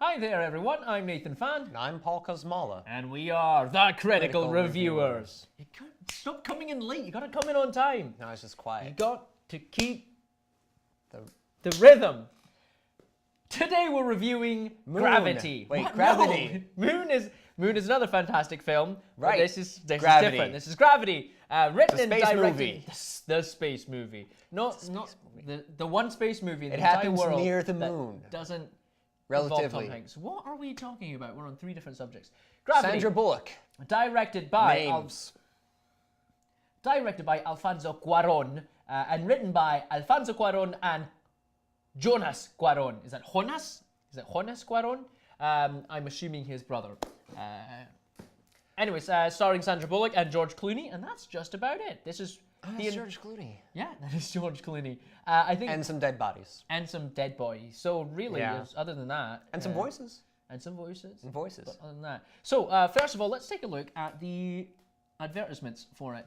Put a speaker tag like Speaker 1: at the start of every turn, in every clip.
Speaker 1: Hi there, everyone. I'm Nathan Fan.
Speaker 2: And I'm Paul Kosmala.
Speaker 1: And we are the Critical Reviewers. Stop coming in late. You gotta come in on time.
Speaker 2: No, it's just quiet.
Speaker 1: You got to keep the rhythm. Today we're reviewing
Speaker 2: Moon.
Speaker 1: Gravity.
Speaker 2: Wait,
Speaker 1: What?
Speaker 2: Gravity.
Speaker 1: No. Moon is another fantastic film.
Speaker 2: Right.
Speaker 1: This is
Speaker 2: Gravity.
Speaker 1: different. This is Gravity. Written
Speaker 2: The
Speaker 1: and
Speaker 2: space
Speaker 1: directed.
Speaker 2: movie.
Speaker 1: The space movie. Not the one space movie in
Speaker 2: It
Speaker 1: the entire
Speaker 2: happens
Speaker 1: world
Speaker 2: near the
Speaker 1: that
Speaker 2: moon.
Speaker 1: doesn't
Speaker 2: Relatively.
Speaker 1: involve Tom Hanks. What are we talking about? We're on three different subjects. Gravity.
Speaker 2: Sandra Bullock.
Speaker 1: Directed by
Speaker 2: Names.
Speaker 1: Alfonso Cuarón and written by Alfonso Cuarón and Jonas Cuarón. Is that Jonas? Is it Jonas Cuarón? I'm assuming his brother. Anyways, starring Sandra Bullock and George Clooney, and that's just about it. This is
Speaker 2: George Clooney.
Speaker 1: Yeah, that is George Clooney. I think
Speaker 2: And some dead bodies.
Speaker 1: and some dead bodies. So really,
Speaker 2: Yeah.
Speaker 1: other than that,
Speaker 2: And some voices.
Speaker 1: and some voices.
Speaker 2: And voices.
Speaker 1: But other than that. So, first of all, let's take a look at the advertisements for it.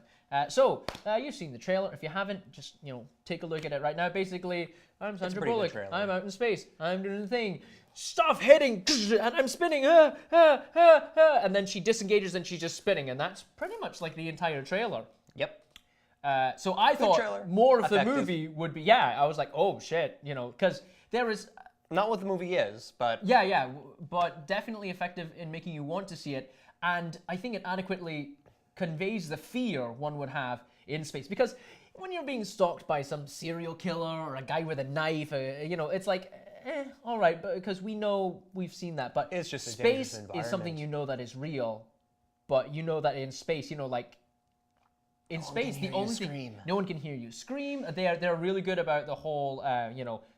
Speaker 1: You've seen the trailer. If you haven't, just, take a look at it right now. Basically, I'm Sandra
Speaker 2: pretty good
Speaker 1: Bullock.
Speaker 2: trailer.
Speaker 1: I'm out in space. I'm doing the thing. Stuff hitting, and I'm spinning. And then she disengages and she's just spinning. And that's pretty much like the entire trailer.
Speaker 2: Yep.
Speaker 1: So I thought
Speaker 2: trailer.
Speaker 1: more of
Speaker 2: Effective.
Speaker 1: the movie would be, I was like, oh shit, because there is...
Speaker 2: Not what the movie is, but...
Speaker 1: Yeah, but definitely effective in making you want to see it, and I think it adequately conveys the fear one would have in space. Because when you're being stalked by some serial killer or a guy with a knife, it's like, all right, but because we've seen that. But
Speaker 2: It's just a dangerous
Speaker 1: space is something
Speaker 2: environment.
Speaker 1: that is real, but that in space, in space, the only thing no one can hear you scream. They're really good about the whole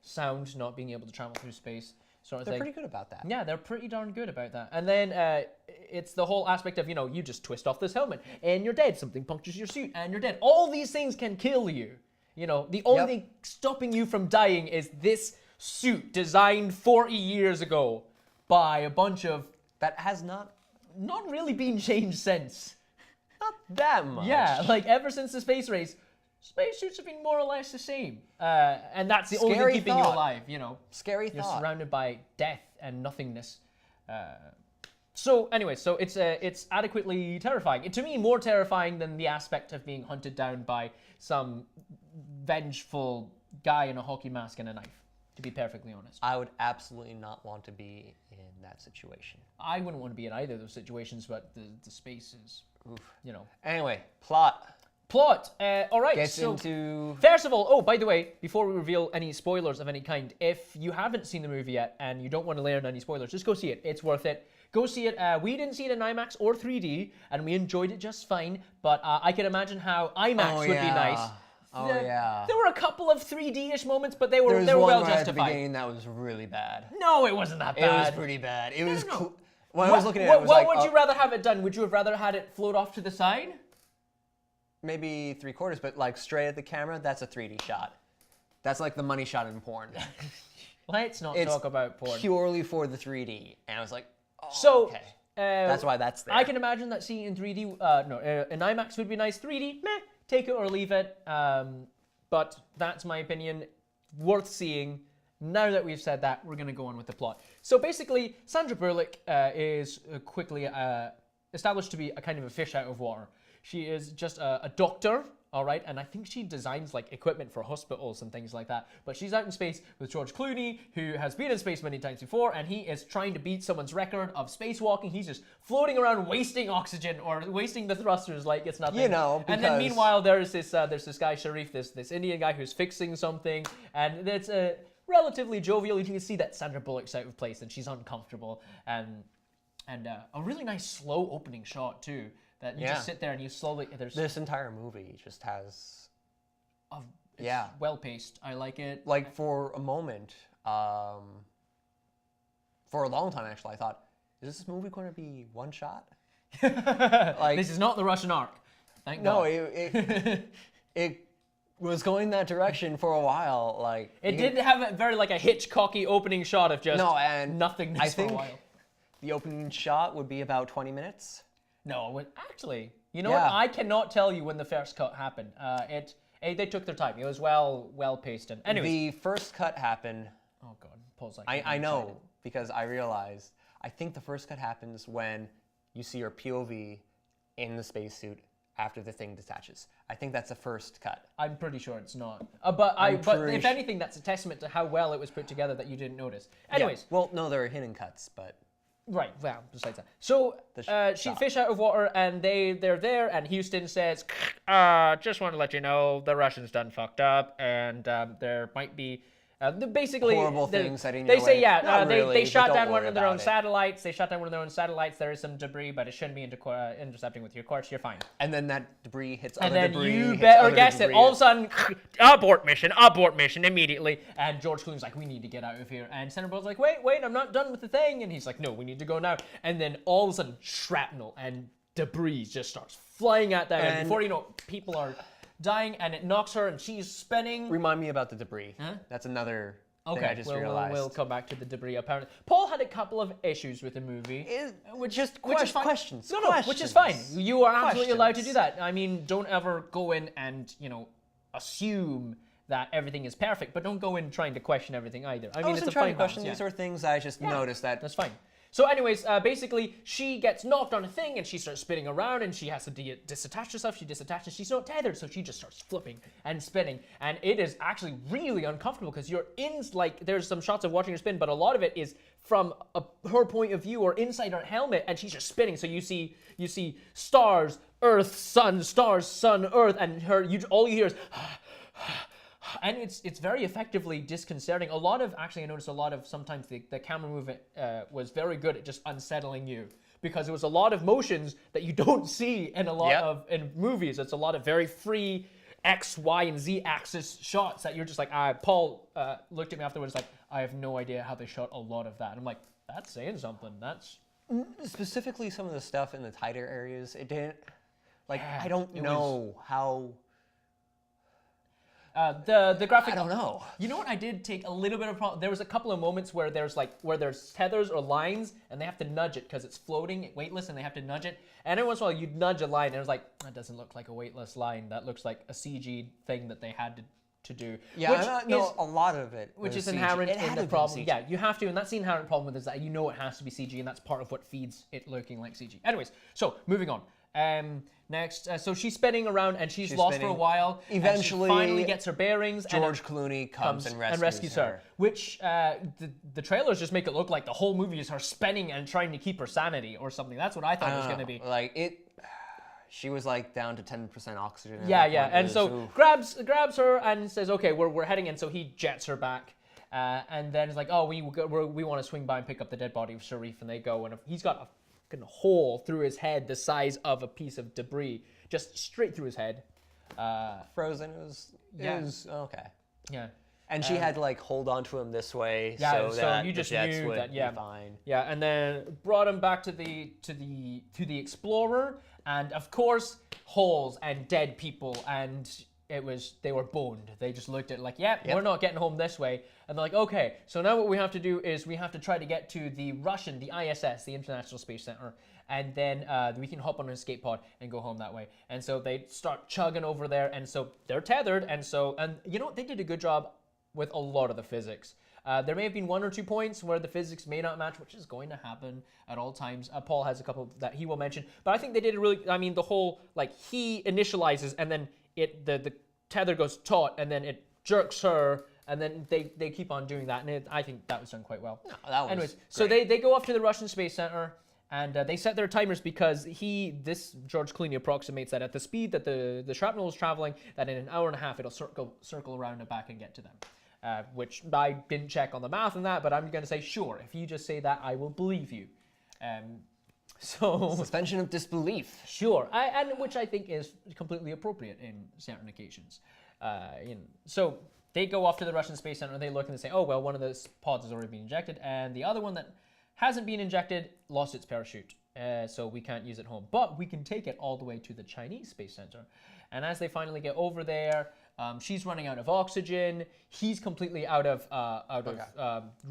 Speaker 1: sound not being able to travel through space sort of
Speaker 2: They're
Speaker 1: thing.
Speaker 2: pretty good about that.
Speaker 1: Yeah, they're pretty darn good about that. And then it's the whole aspect of you just twist off this helmet and you're dead. Something punctures your suit and you're dead. All these things can kill you. The only thing stopping you from dying is this suit designed 40 years ago by a bunch of
Speaker 2: That has not
Speaker 1: really been changed since.
Speaker 2: that much.
Speaker 1: Yeah, like ever since the space race, spacesuits have been more or less the same. And that's the only thing
Speaker 2: Scary
Speaker 1: keeping you
Speaker 2: thought.
Speaker 1: alive,
Speaker 2: Scary
Speaker 1: You're
Speaker 2: thought.
Speaker 1: surrounded by death and nothingness. So it's adequately terrifying. To me, more terrifying than the aspect of being hunted down by some vengeful guy in a hockey mask and a knife, to be perfectly honest.
Speaker 2: I would absolutely not want to be in that situation.
Speaker 1: I wouldn't want to be in either of those situations, but the space is,
Speaker 2: Anyway, plot.
Speaker 1: Plot. All right.
Speaker 2: Gets
Speaker 1: so
Speaker 2: into...
Speaker 1: First of all, by the way, before we reveal any spoilers of any kind, if you haven't seen the movie yet and you don't want to learn any spoilers, just go see it. It's worth it. Go see it. We didn't see it in IMAX or 3D, and we enjoyed it just fine. But I can imagine how IMAX would be nice. There were a couple of 3D-ish moments, but they were well
Speaker 2: right
Speaker 1: justified.
Speaker 2: At the beginning that was really bad.
Speaker 1: No, it wasn't that bad.
Speaker 2: It was pretty bad. It was.
Speaker 1: no.
Speaker 2: When I was looking at it, it was
Speaker 1: what
Speaker 2: like,
Speaker 1: would you rather have it done? Would you have rather had it float off to the side?
Speaker 2: maybe 3/4, but like straight at the camera, that's a 3D shot. That's like the money shot in porn.
Speaker 1: Let's not
Speaker 2: It's
Speaker 1: talk about porn.
Speaker 2: Purely for the 3D, and I was like, oh,
Speaker 1: So,
Speaker 2: okay. That's why that's there.
Speaker 1: I can imagine that seeing in 3D, in IMAX would be nice. 3D, meh, take it or leave it. But that's my opinion. Worth seeing. Now that we've said that, we're going to go on with the plot. So basically, Sandra Bullock is quickly established to be a kind of a fish out of water. She is just a doctor, all right, and I think she designs like equipment for hospitals and things like that. But she's out in space with George Clooney, who has been in space many times before, and he is trying to beat someone's record of spacewalking. He's just floating around wasting oxygen or wasting the thrusters like it's nothing.
Speaker 2: You know,
Speaker 1: And then
Speaker 2: because-
Speaker 1: meanwhile, there's this guy Sharif, this Indian guy who's fixing something, and it's relatively jovial. You can see that Sandra Bullock's out of place and she's uncomfortable, and a really nice slow opening shot too. That you just sit there and you slowly.
Speaker 2: This entire movie just has.
Speaker 1: It's well paced. I like it.
Speaker 2: Like for a moment, for a long time actually, I thought, is this movie going to be one shot? Like
Speaker 1: This is not the Russian arc. Thank
Speaker 2: no,
Speaker 1: God.
Speaker 2: it was going that direction for a while. Like
Speaker 1: It did have a very like a Hitchcocky opening shot of just nothingness
Speaker 2: I
Speaker 1: for
Speaker 2: think
Speaker 1: a while.
Speaker 2: the opening shot would be about 20 minutes.
Speaker 1: No, actually, you know what? I cannot tell you when the first cut happened. They took their time. It was well paced. And anyways,
Speaker 2: The first cut happened.
Speaker 1: oh God, Paul's like
Speaker 2: I know because I realized I think the first cut happens when you see your POV in the spacesuit after the thing detaches. I think that's the first cut.
Speaker 1: I'm pretty sure it's not. But if anything, that's a testament to how well it was put together that you didn't notice. Anyways.
Speaker 2: Yeah. Well, no, there are hidden cuts, but...
Speaker 1: Right, well, besides that. So, she fish out of water, and they're there, and Houston says, just want to let you know, the Russians done fucked up, and there might be... basically,
Speaker 2: horrible things heading
Speaker 1: they
Speaker 2: your
Speaker 1: say,
Speaker 2: way.
Speaker 1: they shot down one of their own
Speaker 2: it.
Speaker 1: satellites. They shot down one of their own satellites. There is some debris, but it shouldn't be intercepting with your course. You're fine.
Speaker 2: And then that debris hits
Speaker 1: And
Speaker 2: other
Speaker 1: then
Speaker 2: debris.
Speaker 1: you
Speaker 2: hits
Speaker 1: better
Speaker 2: other
Speaker 1: guess it.
Speaker 2: debris.
Speaker 1: All of a sudden, abort mission immediately. And George Clooney's like, we need to get out of here. And Senator Bill's like, wait, I'm not done with the thing. And he's like, no, we need to go now. And then all of a sudden, shrapnel and debris just starts flying at them. And before you know it, people are dying, and it knocks her, and she's spinning.
Speaker 2: Remind me about the debris. Huh? That's another...
Speaker 1: Okay,
Speaker 2: I just realized.
Speaker 1: We'll come back to the debris. Apparently, Paul had a couple of issues with the movie, which is fine.
Speaker 2: Questions.
Speaker 1: No, which is fine. You are absolutely allowed to do that. I mean, don't ever go in and assume that everything is perfect, but don't go in trying to question everything either. I mean, it's a fine question.
Speaker 2: These are things I just noticed that.
Speaker 1: That's fine. So anyways, basically, she gets knocked on a thing, and she starts spinning around, and she has to disattach herself. She disattaches. She's not tethered, so she just starts flipping and spinning. And it is actually really uncomfortable, because you're in, there's some shots of watching her spin, but a lot of it is from her point of view or inside her helmet, and she's just spinning. So you see stars, Earth, Sun, stars, Sun, Earth, and all you hear is... And it's very effectively disconcerting. I noticed a lot of sometimes the camera movement was very good at just unsettling you, because it was a lot of motions that you don't see in a lot of in movies. It's a lot of very free X, Y, and Z axis shots that you're just like, Paul looked at me afterwards like, I have no idea how they shot a lot of that. And I'm like, that's saying something. That's...
Speaker 2: Specifically some of the stuff in the tighter areas, it didn't... I don't know how...
Speaker 1: The graphic.
Speaker 2: I don't know.
Speaker 1: You know what? I did take a little bit of problem. There was a couple of moments where there's tethers or lines, and they have to nudge it because it's floating, weightless, and they have to nudge it. And every once in a while, you'd nudge a line, and it was like, that doesn't look like a weightless line. That looks like a CG thing that they had to do.
Speaker 2: Yeah, a lot of it.
Speaker 1: Which is inherent in the problem. Yeah, you have to, and that's the inherent problem with it, is that it has to be CG, and that's part of what feeds it looking like CG. Anyways, so moving on. Next, so she's spinning around, and she's lost for a while.
Speaker 2: Eventually,
Speaker 1: she finally gets her bearings.
Speaker 2: George Clooney comes and rescues her.
Speaker 1: Which the trailers just make it look like the whole movie is her spinning and trying to keep her sanity or something. That's what I thought it was going to be.
Speaker 2: She was down to 10% oxygen.
Speaker 1: Yeah. And so grabs her and says, "Okay, we're heading in." So he jets her back. And then it's like, "Oh, we want to swing by and pick up the dead body of Sharif," and they go, and he's got a hole through his head the size of a piece of debris, just straight through his head.
Speaker 2: Frozen. It was okay.
Speaker 1: Yeah.
Speaker 2: And she had to hold on to him this way,
Speaker 1: so
Speaker 2: that
Speaker 1: you just
Speaker 2: the jets
Speaker 1: knew
Speaker 2: would
Speaker 1: that,
Speaker 2: be fine.
Speaker 1: Yeah, and then brought him back to the Explorer, and of course holes and dead people, and they were boned. They just looked at it like, yep, we're not getting home this way. And they're like, okay, so now what we have to do is we have to try to get to the ISS, the International Space Center, and then we can hop on an escape pod and go home that way. And so they start chugging over there, and so they're tethered, and you know what, they did a good job with a lot of the physics. There may have been 1 or 2 points where the physics may not match, which is going to happen at all times. Paul has a couple that he will mention, but I think they did a really, the whole, he initializes, and then the tether goes taut, and then it jerks her, and then they keep on doing that, and I think that was done quite well.
Speaker 2: No, that was
Speaker 1: Anyways,
Speaker 2: great.
Speaker 1: so they go off to the Russian Space Center, and they set their timers because George Clooney approximates that at the speed that the shrapnel is traveling, that in an hour and a half it'll circle around and back and get to them. Which I didn't check on the math on that, but I'm going to say, sure, if you just say that, I will believe you. So
Speaker 2: suspension of disbelief.
Speaker 1: Sure, and which I think is completely appropriate in certain occasions. So they go off to the Russian Space Center, they look and they say, oh, well, one of those pods has already been injected, and the other one that hasn't been injected lost its parachute, so we can't use it home. But we can take it all the way to the Chinese Space Center. And as they finally get over there, she's running out of oxygen. He's completely out of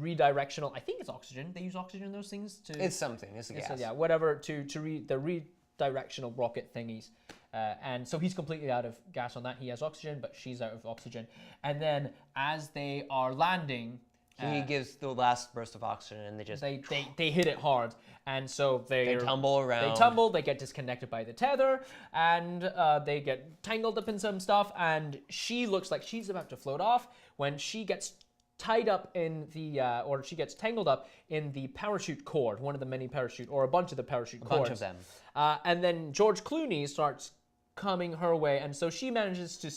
Speaker 1: redirectional. I think it's oxygen. They use oxygen in those things to.
Speaker 2: It's something. It's a gas.
Speaker 1: Yeah, whatever the redirectional rocket thingies. And so he's completely out of gas on that. He has oxygen, but she's out of oxygen. And then as they are landing,
Speaker 2: He gives the last burst of oxygen, and they just
Speaker 1: they hit it hard, and so they
Speaker 2: tumble around.
Speaker 1: They tumble. They get disconnected by the tether, and they get tangled up in some stuff. And she looks like she's about to float off when she gets tied up in the, or she gets tangled up in the parachute cord, one of the many parachute, or a bunch of the parachute cords.
Speaker 2: A bunch of them.
Speaker 1: And then George Clooney starts coming her way, and so she manages to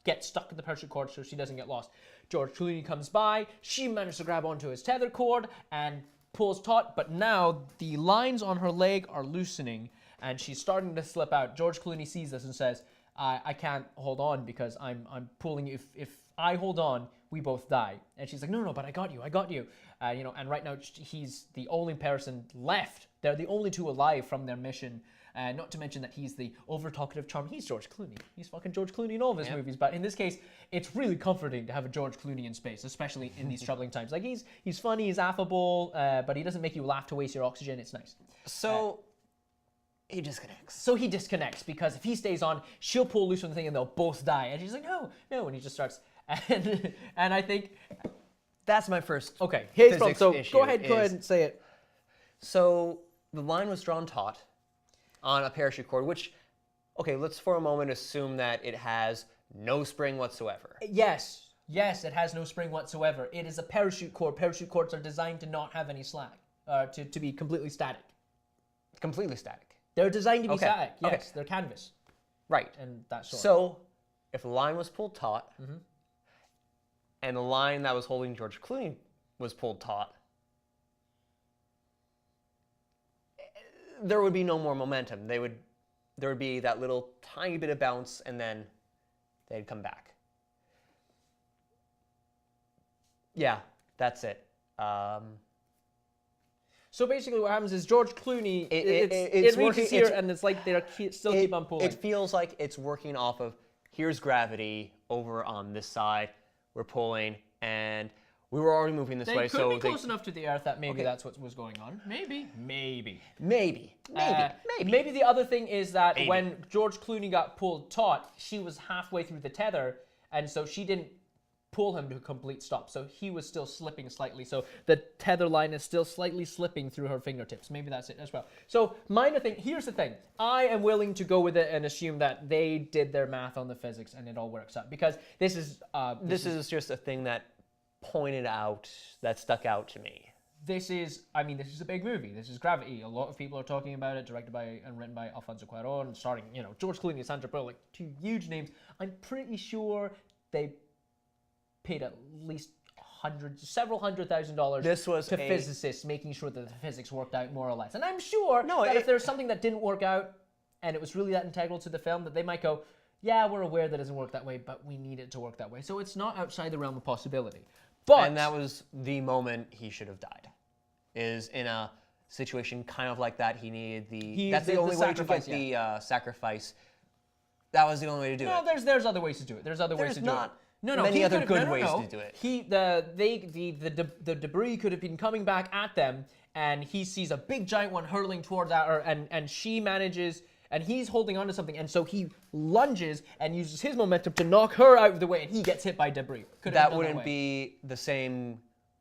Speaker 1: get stuck in the parachute cord so she doesn't get lost. George Clooney comes by, she manages to grab onto his tether cord and pulls taut, but now the lines on her leg are loosening, and she's starting to slip out. George Clooney sees this and says, I can't hold on because I'm pulling. If I hold on, we both die. And she's like, no, but I got you. And right now he's the only person left. They're the only two alive from their mission. Not to mention that he's the over-talkative charm. He's George Clooney. He's fucking George Clooney in all of his movies. But in this case, it's really comforting to have a George Clooney in space, especially in these troubling times. Like, he's funny, he's affable, but he doesn't make you laugh to waste your oxygen. It's nice.
Speaker 2: So he disconnects.
Speaker 1: So he disconnects because if he stays on, she'll pull loose from the thing and they'll both die. And she's like, no. And he just starts. And I think
Speaker 2: that's my first.
Speaker 1: Okay,
Speaker 2: so
Speaker 1: go ahead and say it.
Speaker 2: So the line was drawn taut on a parachute cord, which, okay, let's for a moment assume that it has no spring whatsoever.
Speaker 1: Yes, it has no spring whatsoever. It is a parachute cord. Parachute cords are designed to not have any slack, to be completely static.
Speaker 2: Completely static.
Speaker 1: They're designed to be static. Yes,
Speaker 2: Okay.
Speaker 1: they're canvas.
Speaker 2: Right.
Speaker 1: And that sort.
Speaker 2: So if the line was pulled taut, and the line that was holding George Clooney was pulled taut, there would be no more momentum. There would be that little tiny bit of bounce, and then they'd come back. Yeah, that's it.
Speaker 1: So basically, what happens is George Clooney. It
Speaker 2: it's
Speaker 1: reaches
Speaker 2: working,
Speaker 1: here, and it's like they still keep on pulling.
Speaker 2: It feels like it's working off of here's gravity over on this side. We're pulling, and we were already moving this way.
Speaker 1: They could be close enough to the Earth that maybe that's what was going on. Maybe.
Speaker 2: Maybe
Speaker 1: the other thing is that when George Clooney got pulled taut, she was halfway through the tether, and so she didn't pull him to a complete stop. So he was still slipping slightly. So the tether line is still slightly slipping through her fingertips. Maybe that's it as well. So minor thing. Here's the thing. I am willing to go with it and assume that they did their math on the physics and it all works out, because this is
Speaker 2: just a thing that pointed out, that stuck out to me.
Speaker 1: This is a big movie. This is Gravity. A lot of people are talking about it, directed by and written by Alfonso Cuarón, starring, George Clooney and Sandra Bullock, two huge names. I'm pretty sure they paid at least several $100,000 to physicists, making sure that the physics worked out more or less. And I'm sure that if there's something that didn't work out and it was really that integral to the film, that they might go, yeah, we're aware that it doesn't work that way, but we need it to work that way. So it's not outside the realm of possibility.
Speaker 2: And that was the moment he should have died. Is in a situation kind of like that, he needed that's the only way to get the sacrifice. That was the only way to do it.
Speaker 1: No, there's other ways to do it. There's other ways to do it.
Speaker 2: Many other good ways to do it.
Speaker 1: The debris could have been coming back at them, and he sees a big giant one hurtling towards her, and she manages, and he's holding onto something, and so he lunges and uses his momentum to knock her out of the way, and he gets hit by debris.
Speaker 2: That wouldn't be the same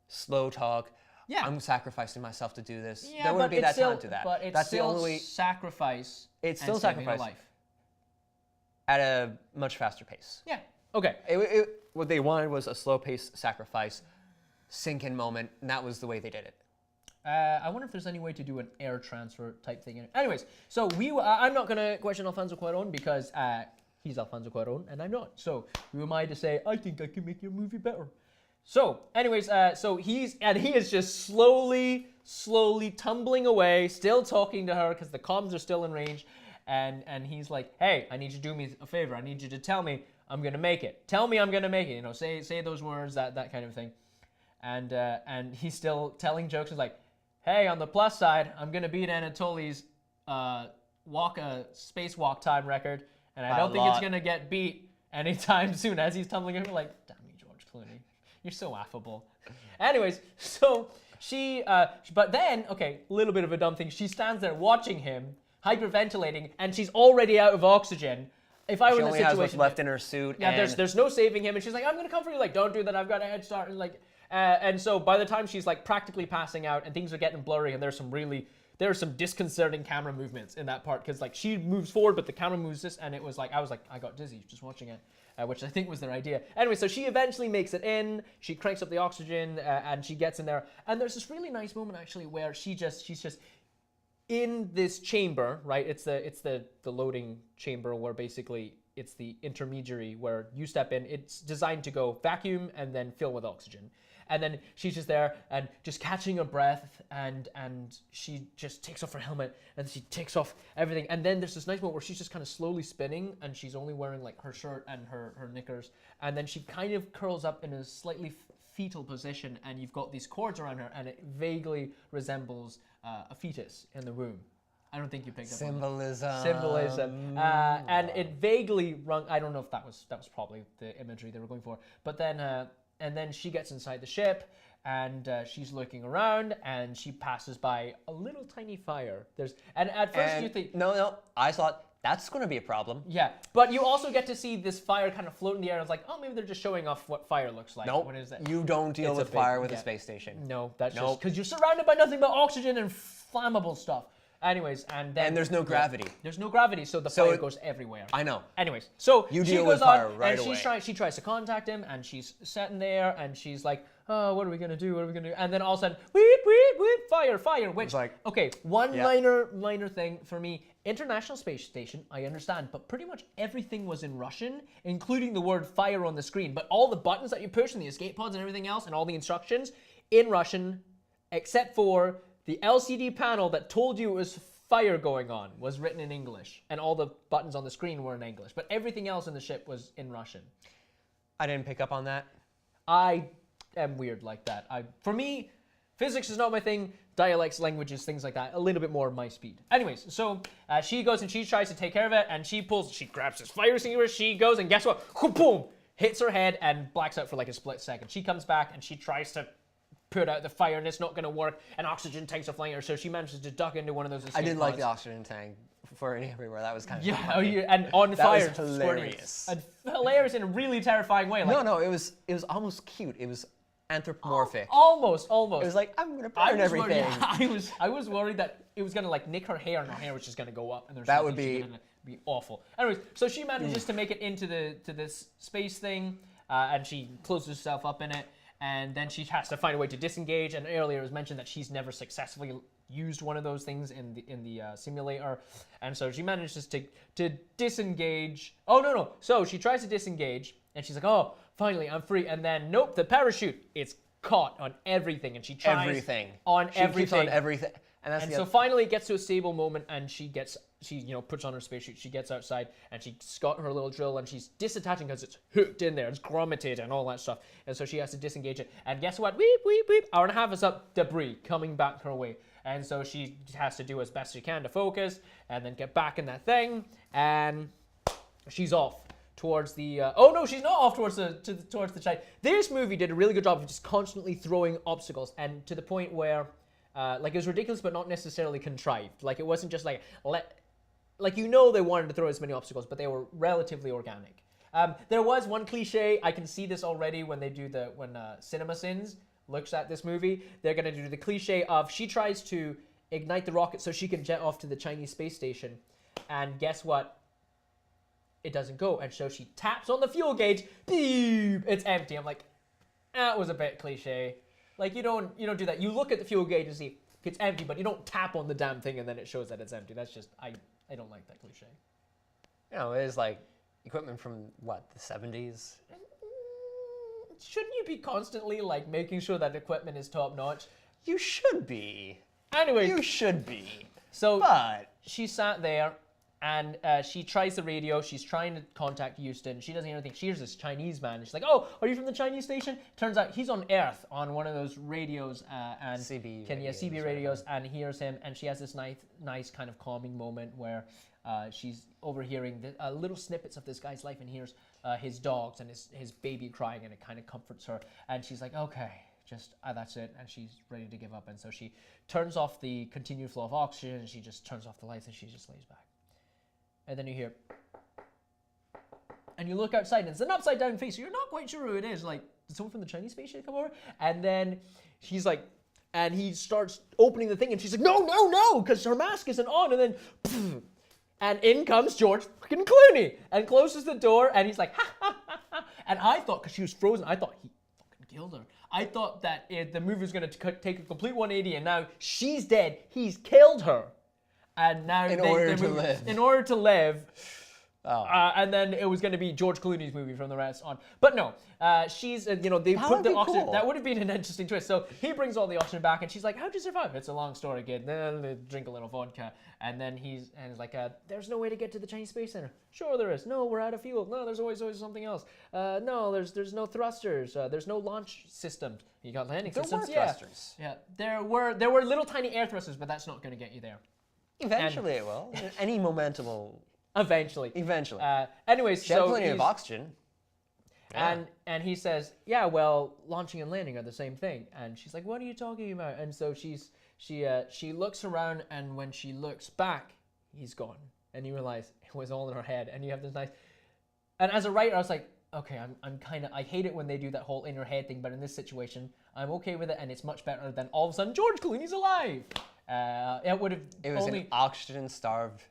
Speaker 2: slow talk.
Speaker 1: Yeah.
Speaker 2: I'm sacrificing myself to do this.
Speaker 1: Yeah,
Speaker 2: there wouldn't be that time to that.
Speaker 1: But it's still the only way. Sacrifice.
Speaker 2: It's still sacrifice.
Speaker 1: Life.
Speaker 2: At a much faster pace.
Speaker 1: Yeah. Okay.
Speaker 2: What they wanted was a slow-paced sacrifice, sink-in moment, and that was the way they did it.
Speaker 1: I wonder if there's any way to do an air transfer type thing. Anyways, so I'm not going to question Alfonso Cuarón because he's Alfonso Cuarón and I'm not. So who am I to say, I think I can make your movie better? So, anyways, he is just slowly tumbling away, still talking to her because the comms are still in range. And he's like, hey, I need you to do me a favor. I need you to tell me I'm going to make it. Tell me I'm going to make it. Say those words, that kind of thing. And he's still telling jokes. He's like, hey, on the plus side, I'm going to beat Anatoly's spacewalk time record. And I don't think it's going to get beat anytime soon. As he's tumbling over, like, damn you, George Clooney. You're so affable. Anyways, so but then, okay, a little bit of a dumb thing. She stands there watching him, hyperventilating, and she's already out of oxygen. If I were in the situation,
Speaker 2: she only has what's left in her suit.
Speaker 1: Yeah, there's no saving him, and she's like, "I'm gonna come for you." Like, don't do that. I've got a head start, and And so by the time she's like practically passing out and things are getting blurry and there are some disconcerting camera movements in that part because like she moves forward but the camera moves this and it was like I got dizzy just watching it, which I think was their idea. Anyway, so she eventually makes it in, she cranks up the oxygen and she gets in there, and there's this really nice moment actually where she's just in this chamber, right? It's the loading chamber where basically it's the intermediary where you step in. It's designed to go vacuum and then fill with oxygen. And then she's just there and just catching her breath, and she just takes off her helmet and she takes off everything. And then there's this nice moment where she's just kind of slowly spinning and she's only wearing like her shirt and her knickers. And then she kind of curls up in a slightly fetal position and you've got these cords around her and it vaguely resembles a fetus in the womb. I don't think you picked up
Speaker 2: Symbolism.
Speaker 1: on that. Symbolism. And it vaguely rung, I don't know if that was probably the imagery they were going for. But then, and then she gets inside the ship and she's looking around and she passes by a little tiny fire. And at first you think...
Speaker 2: No, I thought that's going to be a problem.
Speaker 1: Yeah, but you also get to see this fire kind of float in the air. I was like, oh, maybe they're just showing off what fire looks like.
Speaker 2: Nope.
Speaker 1: What is that?
Speaker 2: You don't deal with fire with a space station.
Speaker 1: No, that's just because you're surrounded by nothing but oxygen and flammable stuff. Anyways, and
Speaker 2: there's no gravity.
Speaker 1: There's no gravity, so the fire goes everywhere.
Speaker 2: I know.
Speaker 1: Anyways, so
Speaker 2: you
Speaker 1: she
Speaker 2: deal
Speaker 1: goes
Speaker 2: with fire
Speaker 1: on,
Speaker 2: right
Speaker 1: and
Speaker 2: away.
Speaker 1: she tries to contact him, and she's sitting there, and she's like, oh, what are we gonna do? What are we gonna do? And then all of a sudden, weep, weep, weep, fire. Which,
Speaker 2: like,
Speaker 1: okay, one minor thing for me. International Space Station, I understand, but pretty much everything was in Russian, including the word fire on the screen. But all the buttons that you push and the escape pods and everything else, and all the instructions in Russian, except for the LCD panel that told you it was fire going on was written in English, and all the buttons on the screen were in English, but everything else in the ship was in Russian.
Speaker 2: I didn't pick up on that.
Speaker 1: I am weird like that. For me, physics is not my thing. Dialects, languages, things like that, a little bit more my speed. Anyways, so she goes and she tries to take care of it, and she grabs this fire extinguisher, she goes, and guess what? Boom! Hits her head and blacks out for like a split second. She comes back and she tries to put out the fire, and it's not going to work, and oxygen tanks are flying at her, so she manages to duck into one of those escape
Speaker 2: I did like
Speaker 1: pods.
Speaker 2: the oxygen tank for everywhere. That was kind of
Speaker 1: and on
Speaker 2: that
Speaker 1: fire.
Speaker 2: was hilarious.
Speaker 1: And hilarious in a really terrifying way. Like,
Speaker 2: no, it was almost cute. It was anthropomorphic.
Speaker 1: Almost. It
Speaker 2: was like, I'm going to burn everything.
Speaker 1: I was worried that it was going to like nick her hair, and her hair was just going to go up, and
Speaker 2: that would be
Speaker 1: awful. Anyways, so she manages to make it into this space thing, and she closes herself up in it. And then she has to find a way to disengage. And earlier it was mentioned that she's never successfully used one of those things in the simulator. And so she manages to disengage. Oh, no. So she tries to disengage. And she's like, oh, finally, I'm free. And then, nope, the parachute, it's caught on everything. And she tries on everything.
Speaker 2: Keeps on everything.
Speaker 1: And so finally it gets to a stable moment, and she puts on her spacesuit, she gets outside, and she's got her little drill, and she's disattaching because it's hooked in there, it's grommeted and all that stuff. And so she has to disengage it. And guess what? Weep, weep, weep. Hour and a half is up, debris coming back her way. And so she has to do as best she can to focus, and then get back in that thing, and she's off towards the she's not off towards the side. This movie did a really good job of just constantly throwing obstacles, and to the point where like it was ridiculous, but not necessarily contrived. Like it wasn't just like they wanted to throw as many obstacles, but they were relatively organic. There was one cliche. I can see this already when they do when CinemaSins looks at this movie. They're gonna do the cliche of she tries to ignite the rocket so she can jet off to the Chinese space station, and guess what? It doesn't go, and so she taps on the fuel gauge. Beep, it's empty. I'm like, that was a bit cliche. Like you don't do that. You look at the fuel gauge and see it's empty, but you don't tap on the damn thing and then it shows that it's empty. That's just I don't like that cliche.
Speaker 2: You know, it is like equipment from what, the 70s?
Speaker 1: Shouldn't you be constantly like making sure that equipment is top notch?
Speaker 2: You should be.
Speaker 1: Anyway,
Speaker 2: you should be.
Speaker 1: So
Speaker 2: but
Speaker 1: she sat there and she tries the radio. She's trying to contact Houston. She doesn't hear anything. She hears this Chinese man. She's like, "Oh, are you from the Chinese station?" Turns out he's on Earth on one of those radios and CB radios, and hears him. And she has this nice kind of calming moment where she's overhearing little snippets of this guy's life and hears his dogs and his baby crying, and it kind of comforts her. And she's like, "Okay, just that's it." And she's ready to give up. And so she turns off the continued flow of oxygen, and she just turns off the lights, and she just lays back. And then you hear, and you look outside, and it's an upside down face, so you're not quite sure who it is. Like, did someone from the Chinese space station come over? And then he's like, and he starts opening the thing, and she's like, no, because her mask isn't on. And then, pfft, and in comes George freaking Clooney and closes the door, and he's like, ha, ha, ha, ha. And I thought, because she was frozen, I thought he fucking killed her. I thought that the movie was going to take a complete 180, and now she's dead. He's killed her. And now
Speaker 2: in order to live.
Speaker 1: Oh. And then it was going to be George Clooney's movie from the rest on. But no, she's, they put the oxygen. Cool. That would have been an interesting twist. So he brings all the oxygen back, and she's like, how'd you survive? It's a long story, kid. Then they drink a little vodka. And then he's like, there's no way to get to the Chinese Space Center. Sure there is. No, we're out of fuel. No, there's always something else. No, there's no thrusters. There's no launch systems. You got landing systems.
Speaker 2: There were thrusters.
Speaker 1: Yeah, there were little tiny air thrusters, but that's not going to get you there.
Speaker 2: Eventually it will. Any momentum will...
Speaker 1: Eventually. Anyways,
Speaker 2: she had plenty of oxygen.
Speaker 1: Yeah. And he says, yeah, well, launching and landing are the same thing. And she's like, what are you talking about? And so she looks around, and when she looks back, he's gone. And you realize it was all in her head. And you have this nice... And as a writer, I was like, okay, I hate it when they do that whole in your head thing, but in this situation, I'm okay with it, and it's much better than all of a sudden George Clooney's alive. It was
Speaker 2: an oxygen-starved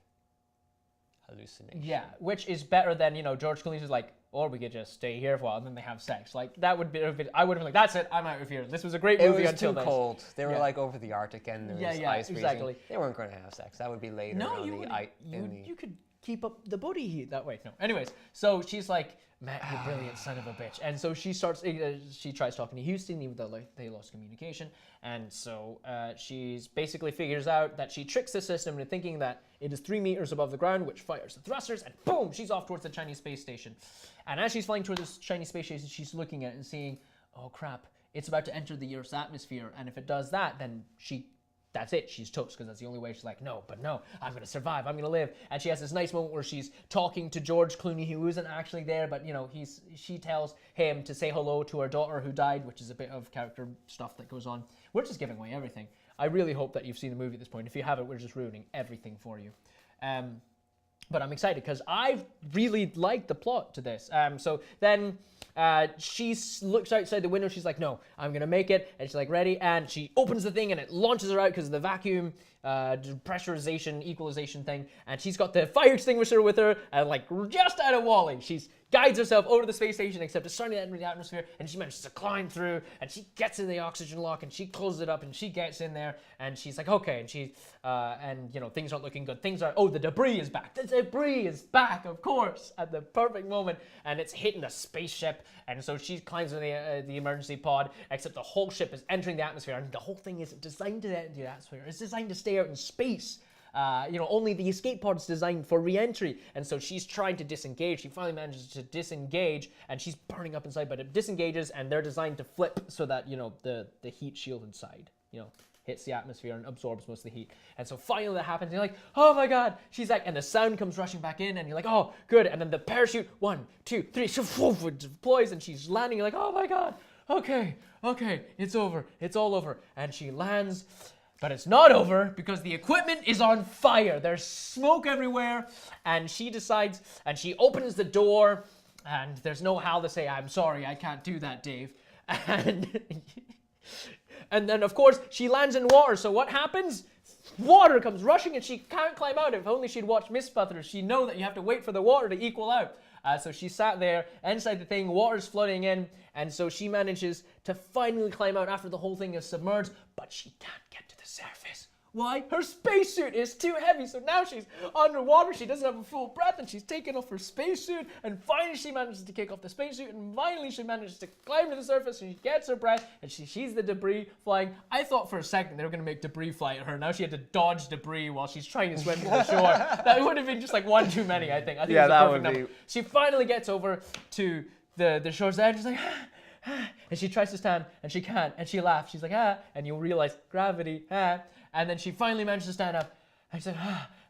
Speaker 2: hallucination.
Speaker 1: Yeah, which is better than, George Clooney's like, or we could just stay here for a while and then they have sex. Like, that would be, I would have been like, that's it, I'm out of here. This was a great movie until this.
Speaker 2: It was too cold. They were like over the Arctic and there was ice freezing.
Speaker 1: Exactly.
Speaker 2: They weren't going to have sex. That would be later.
Speaker 1: No, you could keep up the body heat that way. No. Anyways, so she's like, Matt, you brilliant son of a bitch. And so she tries talking to Houston, even though they lost communication. And so she's basically figures out that she tricks the system into thinking that it is 3 meters above the ground, which fires the thrusters, and boom, she's off towards the Chinese space station. And as she's flying towards this Chinese space station, she's looking at it and seeing, oh crap, it's about to enter the Earth's atmosphere. And if it does that, then that's it, she's toast, because that's the only way. She's like, no, I'm going to survive, I'm going to live. And she has this nice moment where she's talking to George Clooney, who isn't actually there, but, she tells him to say hello to her daughter who died, which is a bit of character stuff that goes on. We're just giving away everything. I really hope that you've seen the movie at this point. If you haven't, we're just ruining everything for you. But I'm excited, because I really like the plot to this. So then... she looks outside the window. She's like, no, I'm going to make it. And she's like, ready. And she opens the thing and it launches her out because of the vacuum pressurization, equalization thing. And she's got the fire extinguisher with her and like just out of Wall-E. She's guides herself over to the space station, except it's starting to enter the atmosphere, and she manages to climb through, and she gets in the oxygen lock, and she closes it up, and she gets in there, and she's like, okay, and things aren't looking good. The debris is back. The debris is back, of course, at the perfect moment, and it's hitting the spaceship, and so she climbs in the emergency pod, except the whole ship is entering the atmosphere, and the whole thing isn't designed to enter the atmosphere. It's designed to stay out in space. Only the escape pod's designed for re-entry, and so she's trying to disengage. She finally manages to disengage, and she's burning up inside, but it disengages, and they're designed to flip so that, the heat shield inside, hits the atmosphere and absorbs most of the heat. And so finally that happens, and you're like, oh my god, she's like, and the sound comes rushing back in, and you're like, oh, good, and then the parachute, 1, 2, 3, it deploys, and she's landing, you're like, oh my god, okay, it's over, it's all over, and she lands. But it's not over, because the equipment is on fire. There's smoke everywhere, and she decides, and she opens the door, and there's no Hal to say, I'm sorry, I can't do that, Dave. And then, of course, she lands in water. So what happens? Water comes rushing, and she can't climb out. If only she'd watched Mythbusters, she'd know that you have to wait for the water to equal out. So she sat there inside the thing, water's flooding in, and so she manages to finally climb out after the whole thing is submerged, but she can't get to the surface. Why? Her spacesuit is too heavy, so now she's underwater, she doesn't have a full breath, and she's taken off her spacesuit, and finally she manages to kick off the spacesuit, and finally she manages to climb to the surface, and she gets her breath, and she sees the debris flying. I thought for a second they were going to make debris fly at her. Now she had to dodge debris while she's trying to swim to the shore. That would have been just like one too many, I think. Yeah, that would be. She finally gets over to the shore's edge, she's like, and she tries to stand, and she can't, and she laughs. She's like, and you realize, gravity, and then she finally manages to stand up, and she's like,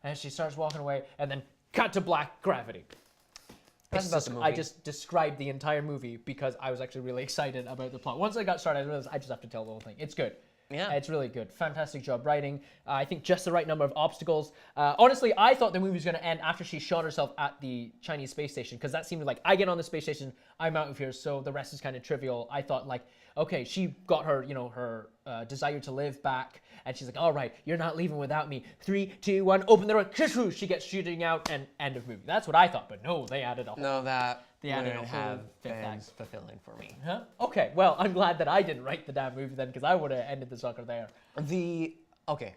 Speaker 1: and she starts walking away, and then cut to black, gravity.
Speaker 2: That's about the movie.
Speaker 1: I just described the entire movie because I was actually really excited about the plot. Once I got started, I realized I just have to tell the whole thing. It's good.
Speaker 2: Yeah.
Speaker 1: It's really good. Fantastic job writing. I think just the right number of obstacles. Honestly, I thought the movie was going to end after she shot herself at the Chinese space station, because that seemed like, I get on the space station, I'm out of here, so the rest is kind of trivial. I thought, like, okay, she got her, her desire to live back, and she's like, all right, you're not leaving without me. 3, 2, 1, open the door. She gets shooting out, and end of movie. That's what I thought, but no, they added a whole...
Speaker 2: No, that
Speaker 1: They added
Speaker 2: wouldn't
Speaker 1: a whole
Speaker 2: have
Speaker 1: fifth
Speaker 2: been
Speaker 1: act.
Speaker 2: fulfilling for me.
Speaker 1: Huh? Okay, well, I'm glad that I didn't write the damn movie then, because I would have ended the sucker there. Okay,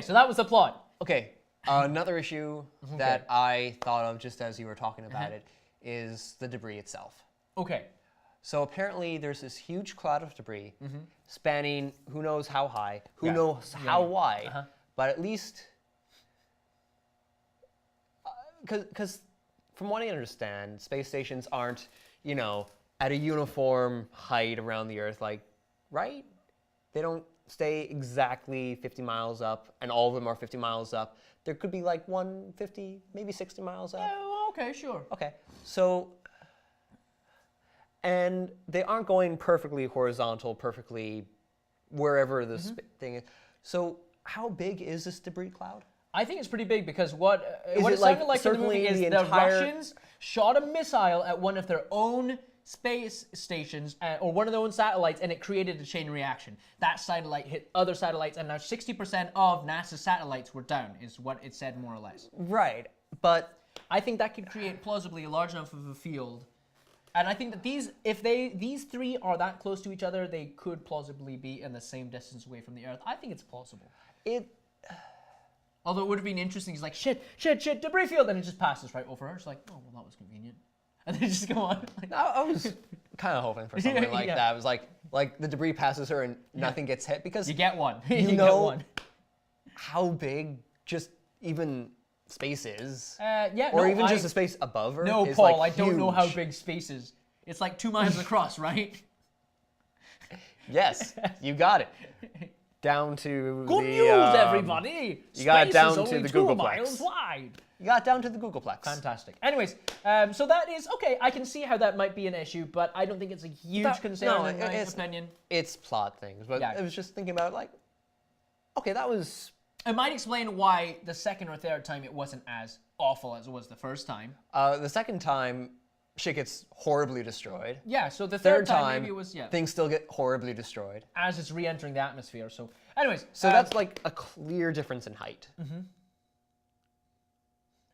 Speaker 1: so that was the plot.
Speaker 2: Okay, another issue that I thought of just as you were talking about it is the debris itself.
Speaker 1: Okay.
Speaker 2: So apparently there's this huge cloud of debris spanning who knows how high, who knows how wide, but at least, because from what I understand, space stations aren't, at a uniform height around the Earth, like, right? They don't stay exactly 50 miles up, and all of them are 50 miles up. There could be like 150, maybe 60 miles up.
Speaker 1: Oh, okay, sure.
Speaker 2: Okay, so, and they aren't going perfectly horizontal, perfectly wherever this thing is. So how big is this debris cloud?
Speaker 1: I think it's pretty big, because what it
Speaker 2: like
Speaker 1: sounded like in the movie
Speaker 2: circling
Speaker 1: is
Speaker 2: the
Speaker 1: the
Speaker 2: entire-
Speaker 1: Russians shot a missile at one of their own space stations, or one of their own satellites, and it created a chain reaction. That satellite hit other satellites, and now 60% of NASA's satellites were down, is what it said more or less.
Speaker 2: Right, but
Speaker 1: I think that could create plausibly a large enough of a field. And I think that these three are that close to each other, they could plausibly be in the same distance away from the Earth. I think it's plausible. Although it would have been interesting, he's like, shit, debris field, and it just passes right over her. It's like, oh, well, that was convenient. And then just go on. Like,
Speaker 2: I was kind of hoping for something like that. It was like the debris passes her and nothing gets hit, because
Speaker 1: you get one.
Speaker 2: you
Speaker 1: get
Speaker 2: know
Speaker 1: one.
Speaker 2: how big just even space is.
Speaker 1: Or
Speaker 2: even just the space above her.
Speaker 1: No,
Speaker 2: is
Speaker 1: Paul,
Speaker 2: like
Speaker 1: I don't know how
Speaker 2: huge.
Speaker 1: big space is. It's like 2 miles across, right?
Speaker 2: Yes, you got it. Down to
Speaker 1: Good
Speaker 2: the,
Speaker 1: news, everybody!
Speaker 2: you got it
Speaker 1: Space
Speaker 2: down
Speaker 1: is
Speaker 2: to
Speaker 1: only
Speaker 2: the
Speaker 1: 2
Speaker 2: Googleplex.
Speaker 1: miles wide.
Speaker 2: You got it down to the Googleplex.
Speaker 1: Fantastic. Anyways, so that is, okay, I can see how that might be an issue, but I don't think it's a huge concern in my opinion.
Speaker 2: It's plot things, but I was just thinking about it, like, okay, that was...
Speaker 1: It might explain why the second or third time it wasn't as awful as it was the first time.
Speaker 2: The second time, shit gets horribly destroyed.
Speaker 1: Yeah, so the third time maybe it was,
Speaker 2: things still get horribly destroyed.
Speaker 1: As it's re-entering the atmosphere, so... Anyways.
Speaker 2: So that's like a clear difference in height.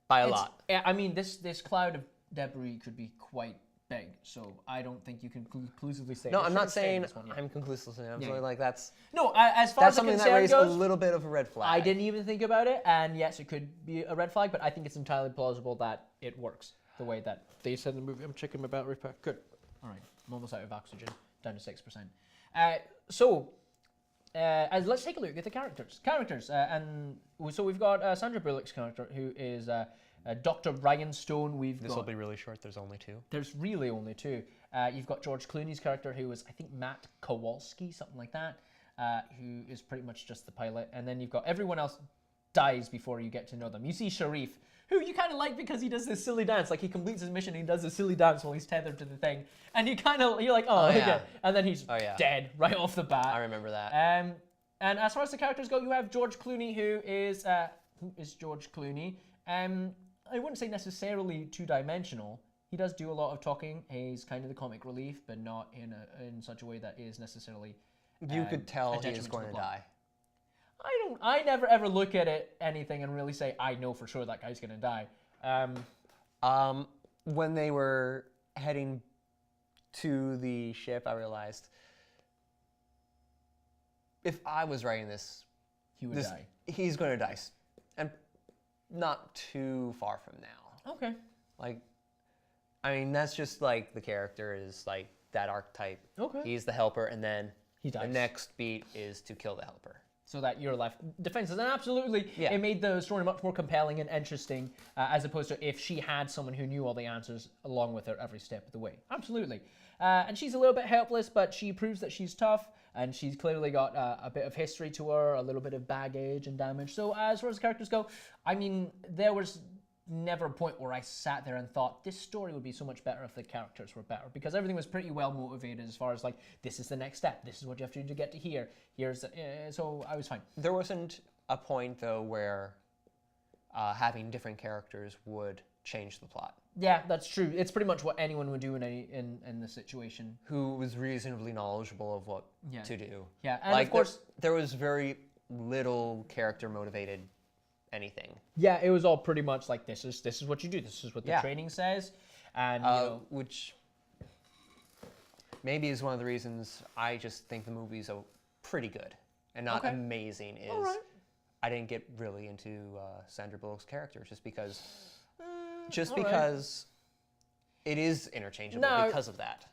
Speaker 2: By a lot.
Speaker 1: I mean, this cloud of debris could be quite big, so I don't think you can conclusively say.
Speaker 2: No, I'm not saying I'm conclusively saying. I'm saying like that's.
Speaker 1: No, as far as the
Speaker 2: something that
Speaker 1: concern
Speaker 2: raised
Speaker 1: goes,
Speaker 2: a little bit of a red flag.
Speaker 1: I didn't even think about it, and yes, it could be a red flag, but I think it's entirely plausible that it works the way that they said in the movie. I'm checking my battery pack. Good. All right, I'm almost out of oxygen, down to 6%. Let's take a look at the characters. And so we've got Sandra Bullock's character, who is Dr. Ryan Stone.
Speaker 2: This will be really short. There's only 2.
Speaker 1: There's really only 2. You've got George Clooney's character, who is, I think, Matt Kowalski, something like that, who is pretty much just the pilot. And then you've got everyone else dies before you get to know them. You see Sharif, who you kind of like because he does this silly dance. Like, he completes his mission and he does this silly dance while he's tethered to the thing. And you're like, oh yeah. Okay. And then he's dead right off the bat.
Speaker 2: I remember that.
Speaker 1: And as far as the characters go, you have George Clooney, who is George Clooney. I wouldn't say necessarily two-dimensional. He does do a lot of talking. He's kind of the comic relief, but not in such a way that is necessarily.
Speaker 2: You could tell he is going to die.
Speaker 1: I never ever look at anything and really say I know for sure that guy's gonna die.
Speaker 2: When they were heading to the ship, I realized if I was writing this,
Speaker 1: he would die.
Speaker 2: He's going to die, and not too far from now.
Speaker 1: Okay.
Speaker 2: Like, I mean, that's just like the character is like that archetype.
Speaker 1: Okay.
Speaker 2: He's the helper, and then
Speaker 1: he dies.
Speaker 2: The next beat is to kill the helper.
Speaker 1: So that you're left defenseless. And absolutely, it made the story much more compelling and interesting, as opposed to if she had someone who knew all the answers along with her every step of the way. Absolutely. And she's a little bit helpless, but she proves that she's tough, and she's clearly got a bit of history to her, a little bit of baggage and damage. So as far as the characters go, I mean, there was never a point where I sat there and thought this story would be so much better if the characters were better, because everything was pretty well motivated as far as like, this is the next step, this is what you have to do to get to here. So I was fine.
Speaker 2: There wasn't a point though where having different characters would change the plot.
Speaker 1: Yeah, that's true. It's pretty much what anyone would do in the situation.
Speaker 2: Who was reasonably knowledgeable of what to do.
Speaker 1: Yeah, and
Speaker 2: like,
Speaker 1: of course
Speaker 2: there was very little character motivated anything.
Speaker 1: Yeah, it was all pretty much like, this is what you do. This is what the training says, and
Speaker 2: which maybe is one of the reasons I just think the movies are pretty good and not amazing. Is I didn't get really into Sandra Bullock's character just because it is interchangeable because of that.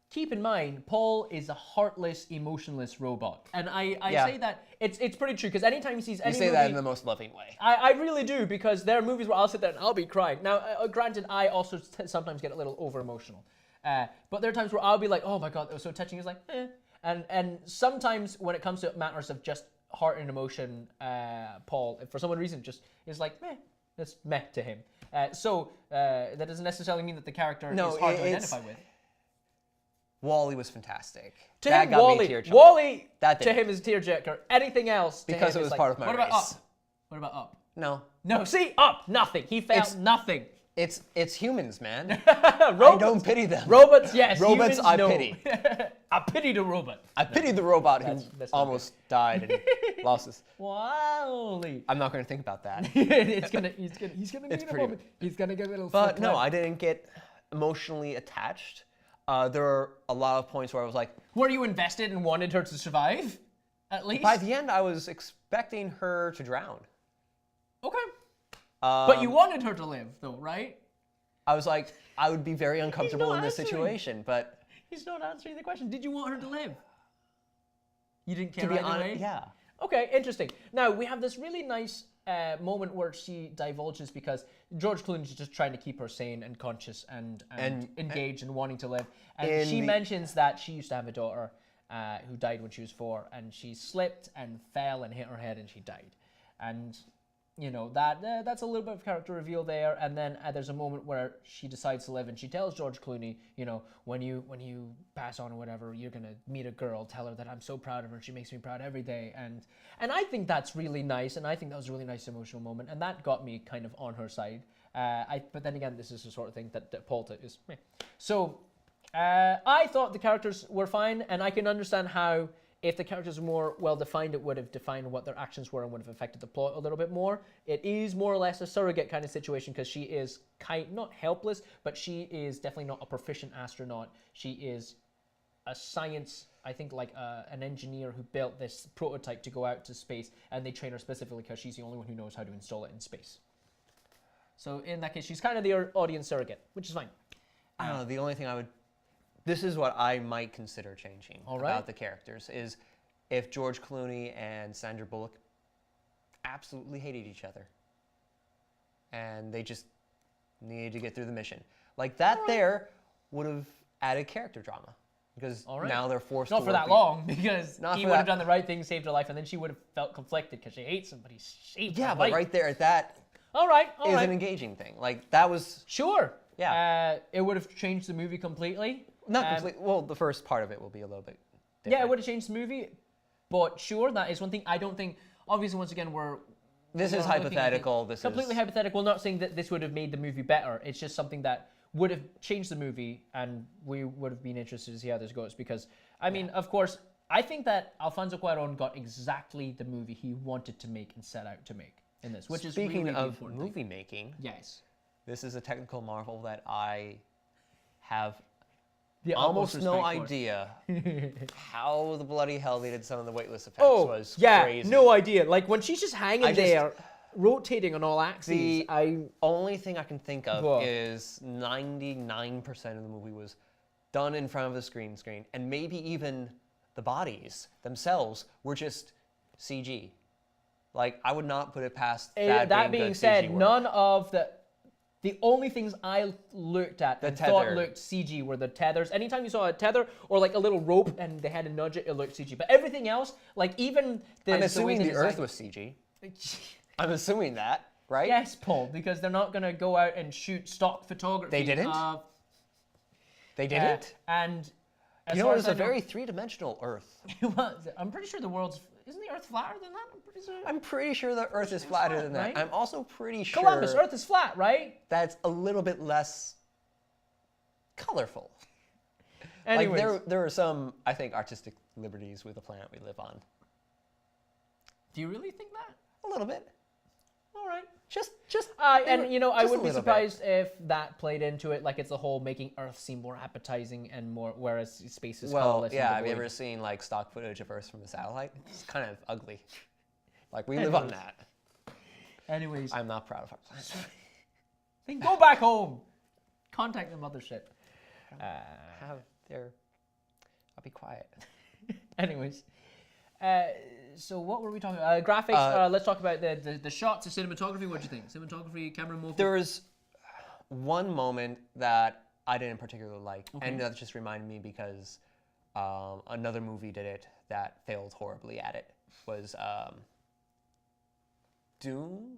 Speaker 1: Keep in mind, Paul is a heartless, emotionless robot, and I say that it's pretty true, because anytime he sees any movie,
Speaker 2: you say that in the most loving way.
Speaker 1: I really do, because there are movies where I'll sit there and I'll be crying. Now, granted, I also sometimes get a little over emotional, but there are times where I'll be like, oh my god, that was so touching. It's like, and sometimes when it comes to matters of just heart and emotion, Paul, for some reason, just is like meh. That's meh to him. So that doesn't necessarily mean that the character is hard to identify with.
Speaker 2: Wall-E was fantastic.
Speaker 1: To
Speaker 2: that
Speaker 1: him,
Speaker 2: got
Speaker 1: Wall-E,
Speaker 2: me tear-jerking.
Speaker 1: Wall-E
Speaker 2: That
Speaker 1: to him is tearjerker. Anything else to
Speaker 2: because
Speaker 1: him
Speaker 2: it was
Speaker 1: is like,
Speaker 2: part of my
Speaker 1: what
Speaker 2: race.
Speaker 1: about Up? What about Up?
Speaker 2: No.
Speaker 1: No, see, Up, nothing. He felt nothing.
Speaker 2: It's humans, man.
Speaker 1: I
Speaker 2: don't pity them.
Speaker 1: Robots, yes.
Speaker 2: Robots,
Speaker 1: humans,
Speaker 2: I
Speaker 1: no.
Speaker 2: pity.
Speaker 1: I pity the robot.
Speaker 2: I pity the robot who
Speaker 1: that's
Speaker 2: almost died and lost his.
Speaker 1: Wally.
Speaker 2: I'm not going to think about that.
Speaker 1: He's gonna need a moment. He's gonna get a little.
Speaker 2: But no, I didn't get emotionally attached. There are a lot of points where I was like,
Speaker 1: were you invested and wanted her to survive? At least.
Speaker 2: By the end, I was expecting her to drown.
Speaker 1: Okay. But you wanted her to live, though, right?
Speaker 2: I was like, I would be very uncomfortable in this situation, but
Speaker 1: he's not answering the question. Did you want her to live? You didn't care right away?
Speaker 2: Yeah.
Speaker 1: Okay, interesting. Now, we have this really nice moment where she divulges, because George Clooney's just trying to keep her sane and conscious and engaged and wanting to live. And she mentions that she used to have a daughter who died when she was 4, and she slipped and fell and hit her head and she died. And you know, that's a little bit of character reveal there. And then there's a moment where she decides to live, and she tells George Clooney, you know, when you pass on or whatever, you're gonna meet a girl, tell her that I'm so proud of her, she makes me proud every day. And I think that's really nice, and I think that was a really nice emotional moment, and that got me kind of on her side. But then again, this is the sort of thing that Paul is meh. So I thought the characters were fine, and I can understand how, if the characters were more well-defined, it would have defined what their actions were and would have affected the plot a little bit more. It is more or less a surrogate kind of situation, because she is not helpless, but she is definitely not a proficient astronaut. She is a science, I think, like an engineer who built this prototype to go out to space, and they train her specifically because she's the only one who knows how to install it in space. So in that case, she's kind of the audience surrogate, which is fine.
Speaker 2: I don't know, the only thing this is what I might consider changing about the characters, is if George Clooney and Sandra Bullock absolutely hated each other and they just needed to get through the mission. Like that there would have added character drama, because now they're forced to
Speaker 1: Not for that long, because he would have done the right thing, saved her life, and then she would have felt conflicted because she hates him, but he saved her life.
Speaker 2: But right there at that is an engaging thing. Like that was...
Speaker 1: Sure.
Speaker 2: Yeah.
Speaker 1: It would have changed the movie completely.
Speaker 2: Not completely. Well, the first part of it will be a little bit different.
Speaker 1: Yeah, it would have changed the movie. But sure, that is one thing. I don't think... Obviously, once again,
Speaker 2: This is hypothetical. This is
Speaker 1: completely hypothetical. Not saying that this would have made the movie better. It's just something that would have changed the movie, and we would have been interested to see how this goes. Because, I mean, of course, I think that Alfonso Cuarón got exactly the movie he wanted to make and set out to make in this, which is really
Speaker 2: Speaking of
Speaker 1: important
Speaker 2: movie making,
Speaker 1: yes,
Speaker 2: this is a technical marvel that I have
Speaker 1: the
Speaker 2: almost no idea how the bloody hell they did some of the weightless effects. Was
Speaker 1: yeah,
Speaker 2: crazy.
Speaker 1: No idea. Like when she's just hanging there, rotating on all axes.
Speaker 2: The only thing I can think of is 99% of the movie was done in front of the screen, and maybe even the bodies themselves were just CG. Like I would not put it past that.
Speaker 1: That being said, none of the only things I looked at and thought looked CG were the tethers. Anytime you saw a tether or like a little rope and they had to nudge it, it looked CG. But everything else, like even
Speaker 2: I'm assuming the Earth was CG. I'm assuming that. right?
Speaker 1: Yes, Paul, because they're not going to go out and shoot stock photography.
Speaker 2: They didn't? They didn't?
Speaker 1: And as
Speaker 2: You know,
Speaker 1: far
Speaker 2: it was
Speaker 1: as I
Speaker 2: a very three-dimensional Earth.
Speaker 1: I'm pretty sure isn't the Earth flatter than that?
Speaker 2: I'm pretty sure the Earth is flatter than that.
Speaker 1: right?
Speaker 2: I'm also pretty sure
Speaker 1: Columbus, Earth is flat, right?
Speaker 2: that's a little bit less colorful.
Speaker 1: Anyways,
Speaker 2: Like there are some, I think, artistic liberties with the planet we live on.
Speaker 1: do you really think that?
Speaker 2: A little bit.
Speaker 1: All right.
Speaker 2: Just.
Speaker 1: And you know, I
Speaker 2: just a
Speaker 1: wouldn't be
Speaker 2: little
Speaker 1: surprised if that played into it. Like it's the whole making Earth seem more appetizing and more, whereas space is
Speaker 2: Well,
Speaker 1: colorless.
Speaker 2: yeah.
Speaker 1: and
Speaker 2: Have you
Speaker 1: devoid.
Speaker 2: ever seen like stock footage of Earth from a satellite? It's kind of ugly. Like we live on that.
Speaker 1: Anyways,
Speaker 2: I'm not proud of our planet.
Speaker 1: then go back home. Contact the mothership.
Speaker 2: Have their. I'll be quiet.
Speaker 1: Anyways, so what were we talking about? Graphics. Let's talk about the shots, the cinematography. What do you think? Cinematography, camera movement.
Speaker 2: There was one moment that I didn't particularly like, and that just reminded me because another movie did it that failed horribly at it. Was Doom?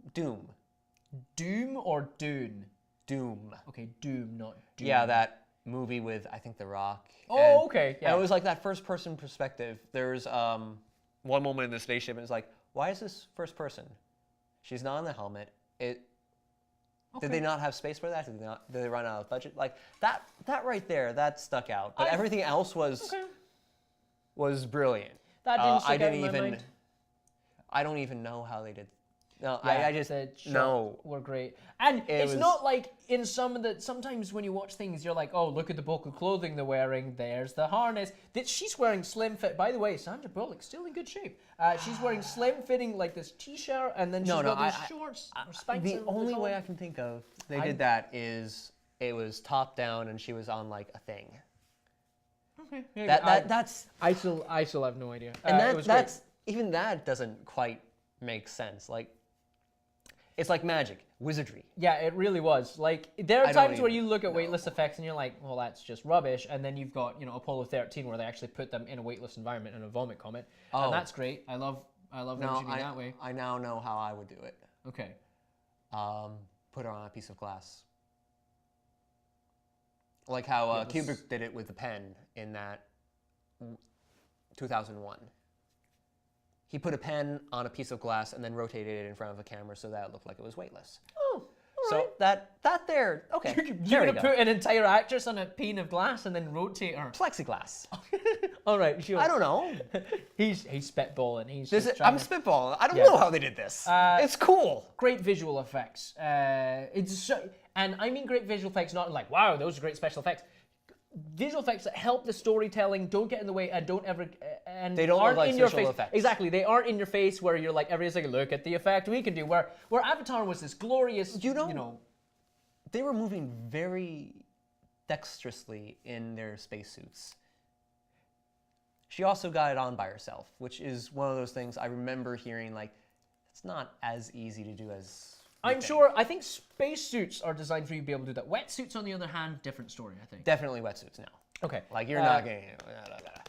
Speaker 1: Doom or Dune?
Speaker 2: Doom.
Speaker 1: Okay, Doom, not Doom.
Speaker 2: Yeah, that movie with I think The Rock.
Speaker 1: Oh, okay. Yeah.
Speaker 2: And it was like that first-person perspective. There's one moment in the spaceship, and it's like, why is this first person? She's not in the helmet. Did they not have space for that? Did they run out of budget? Like that right there, that stuck out. But everything else was brilliant.
Speaker 1: That didn't stick
Speaker 2: I
Speaker 1: out
Speaker 2: didn't
Speaker 1: in my
Speaker 2: even.
Speaker 1: mind.
Speaker 2: I don't even know how they did. No,
Speaker 1: Yeah,
Speaker 2: I just
Speaker 1: the shots
Speaker 2: no.
Speaker 1: were great, and it's
Speaker 2: was-
Speaker 1: not like in some of the. Sometimes when you watch things, you're like, oh, look at the bulk of clothing they're wearing. There's the harness. That she's wearing slim fit. By the way, Sandra Bullock's still in good shape. She's wearing slim fitting like this t-shirt, and then she's got these shorts or spikes.
Speaker 2: The only way I can think of they did that is it was top down and she was on like a thing.
Speaker 1: Okay.
Speaker 2: That's
Speaker 1: I still have no idea.
Speaker 2: and that's even that doesn't quite make sense. Like it's like magic, wizardry.
Speaker 1: Yeah, it really was. Like there are
Speaker 2: I don't
Speaker 1: times where
Speaker 2: even
Speaker 1: you look at weightless effects and you're like, well, that's just rubbish. And then you've got Apollo 13 where they actually put them in a weightless environment in a vomit comet, and that's great. I love them
Speaker 2: No,
Speaker 1: shooting that way.
Speaker 2: I now know how I would do it.
Speaker 1: Okay.
Speaker 2: Put her on a piece of glass. Like how Kubrick did it with the pen in that 2001. He put a pen on a piece of glass and then rotated it in front of a camera so that it looked like it was weightless.
Speaker 1: Oh, all
Speaker 2: So
Speaker 1: right.
Speaker 2: that there, okay.
Speaker 1: You're
Speaker 2: there we
Speaker 1: gonna
Speaker 2: go.
Speaker 1: put an entire actress on a pane of glass and then rotate her.
Speaker 2: Plexiglass.
Speaker 1: All right, sure.
Speaker 2: I don't know.
Speaker 1: He's spitballing. He's
Speaker 2: This
Speaker 1: just
Speaker 2: is,
Speaker 1: trying
Speaker 2: I'm
Speaker 1: to-
Speaker 2: spitballing. I don't
Speaker 1: Yeah.
Speaker 2: know how they did this. It's cool.
Speaker 1: Great visual effects. And I mean great visual effects, not like wow, those are great special effects. Visual effects that help the storytelling, don't get in the way, and don't ever and
Speaker 2: They don't look
Speaker 1: aren't
Speaker 2: like
Speaker 1: in your
Speaker 2: special
Speaker 1: face.
Speaker 2: effects.
Speaker 1: Exactly, they aren't in your face where you're like every second, look at the effect we can do. Where Avatar was this glorious,
Speaker 2: You know, they were moving very dexterously in their spacesuits. She also got it on by herself, which is one of those things I remember hearing like, it's not as easy to do as we
Speaker 1: I'm
Speaker 2: think.
Speaker 1: sure. I think spacesuits are designed for you to be able to do that. Wetsuits, on the other hand, different story. I think.
Speaker 2: Definitely wetsuits now.
Speaker 1: Okay.
Speaker 2: Like you're not getting.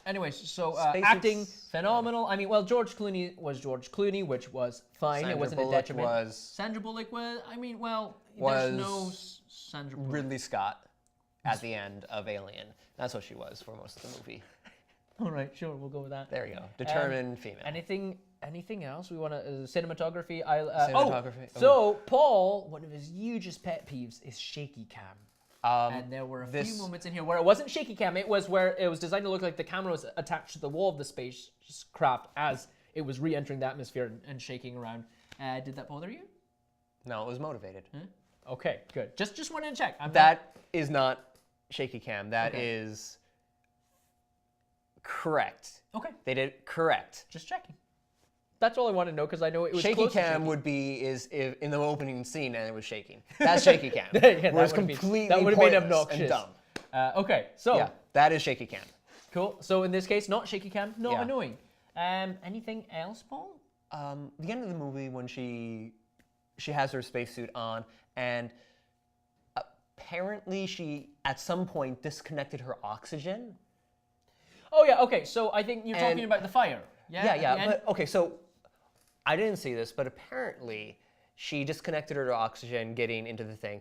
Speaker 1: Anyways, so
Speaker 2: Spacesuits,
Speaker 1: acting phenomenal. I mean, well, George Clooney was George Clooney, which was fine.
Speaker 2: Sandra
Speaker 1: it wasn't
Speaker 2: Bullock
Speaker 1: a detriment.
Speaker 2: was
Speaker 1: Sandra Bullock was. I mean, well,
Speaker 2: Was
Speaker 1: there's no Sandra Bullock.
Speaker 2: Ridley Scott at the end of Alien. That's what she was for most of the movie.
Speaker 1: All right, sure, we'll go with that.
Speaker 2: There you go. Determined female.
Speaker 1: Anything else we want to? Cinematography.
Speaker 2: Cinematography.
Speaker 1: So Paul, one of his hugest pet peeves is shaky cam.
Speaker 2: Um,
Speaker 1: And there were a
Speaker 2: this-
Speaker 1: few moments in here where it wasn't shaky cam. It was where it was designed to look like the camera was attached to the wall of the spacecraft as it was re-entering the atmosphere and shaking around. Did that bother you?
Speaker 2: No, it was motivated.
Speaker 1: Okay, good. Just wanted to check.
Speaker 2: That is not shaky cam. That
Speaker 1: Okay.
Speaker 2: is correct.
Speaker 1: Okay,
Speaker 2: They did it correct.
Speaker 1: just checking. That's all I wanted to know because I know it was
Speaker 2: Shaky
Speaker 1: close to
Speaker 2: cam would be is if in the opening scene and it was shaking. That's shaky cam.
Speaker 1: Yeah, that
Speaker 2: where it's
Speaker 1: would've been-
Speaker 2: completely
Speaker 1: that would've been
Speaker 2: pointless
Speaker 1: obnoxious.
Speaker 2: and dumb.
Speaker 1: Okay, so
Speaker 2: Yeah, that is shaky cam.
Speaker 1: cool. So in this case, not shaky cam, not
Speaker 2: Yeah.
Speaker 1: annoying. Anything else, Paul?
Speaker 2: The end of the movie when she has her spacesuit on and apparently she at some point disconnected her oxygen.
Speaker 1: Oh yeah, okay. So I think you're
Speaker 2: And-
Speaker 1: talking about the fire. Yeah.
Speaker 2: Yeah,
Speaker 1: at the end?
Speaker 2: but okay, so I didn't see this, but apparently she disconnected her oxygen getting into the thing,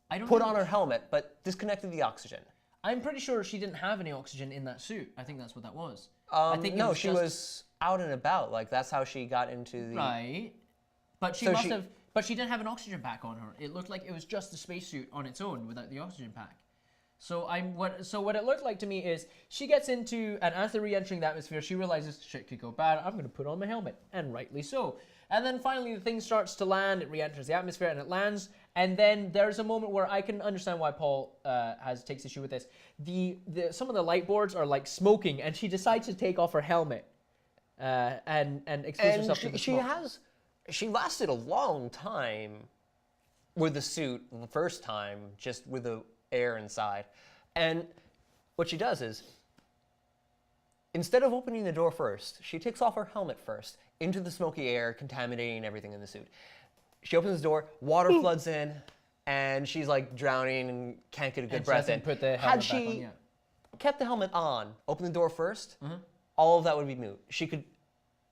Speaker 1: I don't
Speaker 2: put
Speaker 1: think
Speaker 2: on her helmet, but disconnected the oxygen.
Speaker 1: I'm pretty sure she didn't have any oxygen in that suit. I think that's what that was. I think
Speaker 2: No, she was out and about. Like, that's how she got into the...
Speaker 1: Right. But she must have... But she didn't have an oxygen pack on her. It looked like it was just the spacesuit on its own without the oxygen pack. So what it looked like to me is she gets into, and as they're re-entering the atmosphere, she realizes shit could go bad. I'm going to put on my helmet, and rightly so. And then finally the thing starts to land. It re-enters the atmosphere and it lands. And then there's a moment where I can understand why Paul takes issue with this. Some of the light boards are like smoking, and she decides to take off her helmet and expose herself to the smoke.
Speaker 2: She lasted a long time with the suit the first time, just with the air inside. And what she does is, instead of opening the door first, she takes off her helmet first into the smoky air, contaminating everything in the suit. She opens the door, water floods in, and she's like drowning and can't get a good breath in.
Speaker 1: Put the helmet
Speaker 2: Had
Speaker 1: back
Speaker 2: she
Speaker 1: on, yeah.
Speaker 2: kept the helmet on, opened the door first, all of that would be moot. She could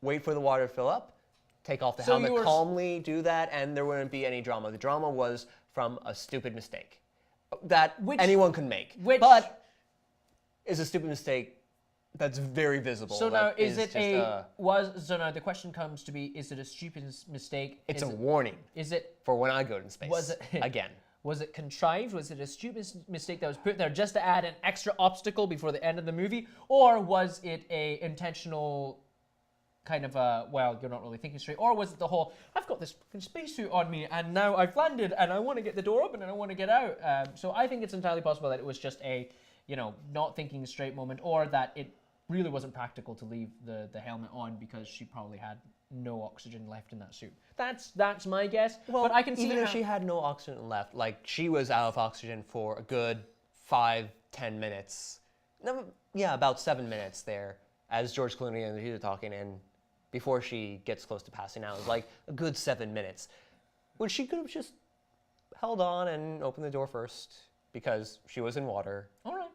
Speaker 2: wait for the water to fill up, take off the helmet calmly, do that, and there wouldn't be any drama. The drama was from a stupid mistake that anyone can make, but is a stupid mistake that's very visible.
Speaker 1: So now, so now the question comes to be: is it a stupid mistake?
Speaker 2: It's a warning.
Speaker 1: Is it
Speaker 2: for when I go to space?
Speaker 1: Was it
Speaker 2: again?
Speaker 1: Was it contrived? Was it a stupid mistake that was put there just to add an extra obstacle before the end of the movie, or was it a intentional kind of well, you're not really thinking straight, or was it the whole, I've got this fucking spacesuit on me and now I've landed and I want to get the door open and I want to get out. So I think it's entirely possible that it was just a, not thinking straight moment, or that it really wasn't practical to leave the helmet on because she probably had no oxygen left in that suit. That's my guess.
Speaker 2: Well,
Speaker 1: but I can see
Speaker 2: even if she had no oxygen left, like she was out of oxygen for a good 5-10 minutes. No, yeah, about 7 minutes there, as George Clooney and he were talking, and before she gets close to passing out, it was like a good 7 minutes. Which she could have just held on and opened the door first because she was in water.
Speaker 1: All right.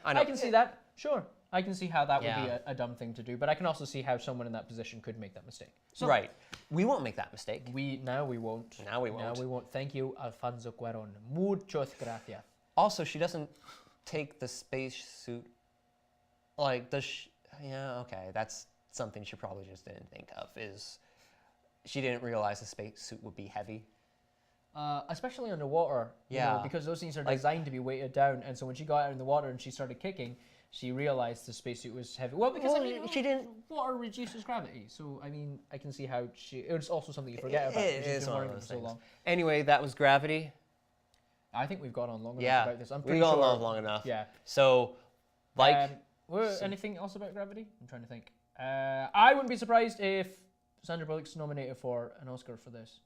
Speaker 1: I can see that. Sure. I can see how that would be a dumb thing to do, but I can also see how someone in that position could make that mistake. So,
Speaker 2: right. We won't make that mistake.
Speaker 1: Now we won't.
Speaker 2: Now we won't.
Speaker 1: Thank you, Alfonso Cuarón. Muchas gracias.
Speaker 2: Also, she doesn't take the spacesuit. Like, okay, that's something she probably just didn't think of, is she didn't realize the spacesuit would be heavy.
Speaker 1: Especially underwater. Because those things are designed to be weighted down, and so when she got out in the water and she started kicking, she realized the spacesuit was heavy. Well, because
Speaker 2: she didn't.
Speaker 1: Water reduces gravity, so I can see how it was also something you forget about.
Speaker 2: It is
Speaker 1: one of those things. So long.
Speaker 2: Anyway, that was Gravity.
Speaker 1: I think we've gone on long enough about this.
Speaker 2: We've gone on long enough.
Speaker 1: Yeah.
Speaker 2: So,
Speaker 1: anything else about Gravity? I'm trying to think. I wouldn't be surprised if Sandra Bullock's nominated for an Oscar for this.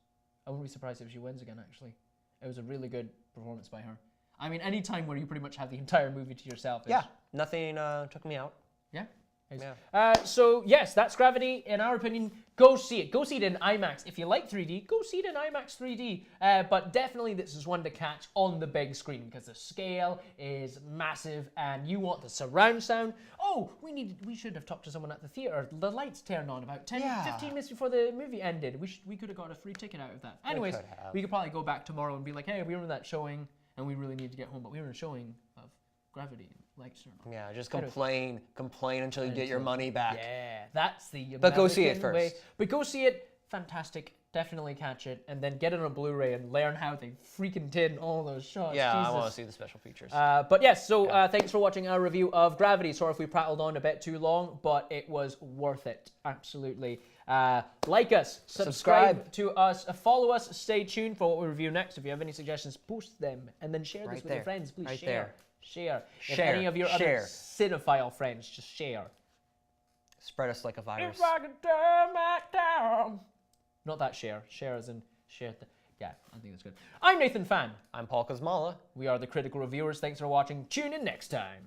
Speaker 1: I wouldn't be surprised if she wins again, actually. It was a really good performance by her. I mean, any time where you pretty much have the entire movie to yourself.
Speaker 2: Nothing took me out.
Speaker 1: Yeah. So, yes, that's Gravity. In our opinion, go see it. Go see it in IMAX. If you like 3D, go see it in IMAX 3D. But definitely this is one to catch on the big screen because the scale is massive and you want the surround sound. Oh, we should have talked to someone at the theater. The lights turned on about 10, 15 minutes before the movie ended. We could have got a free ticket out of that. Anyways, we could probably go back tomorrow and be like, hey, we were in that showing and we really need to get home, but we were in a showing of Gravity. Lights turned on.
Speaker 2: Yeah, just complain until you get your money back.
Speaker 1: Yeah, that's the American
Speaker 2: But go see it first.
Speaker 1: way. But go see it. Fantastic. Definitely catch it. And then get it on a Blu-ray and learn how they freaking did all those shots.
Speaker 2: Yeah,
Speaker 1: Jesus.
Speaker 2: I want to see the special features.
Speaker 1: But yes, so thanks for watching our review of Gravity. Sorry if we prattled on a bit too long, but it was worth it. Absolutely. Like us, subscribe to us, follow us, stay tuned for what we review next. If you have any suggestions, post them. And then share this with your friends. Please share. If any of your other cinephile friends, just share.
Speaker 2: Spread us like a virus.
Speaker 1: If I could turn back down. Not that share. Share as in share. I think that's good. I'm Nathan Fan.
Speaker 2: I'm Paul Kosmala.
Speaker 1: We are the Critical Reviewers. Thanks for watching. Tune in next time.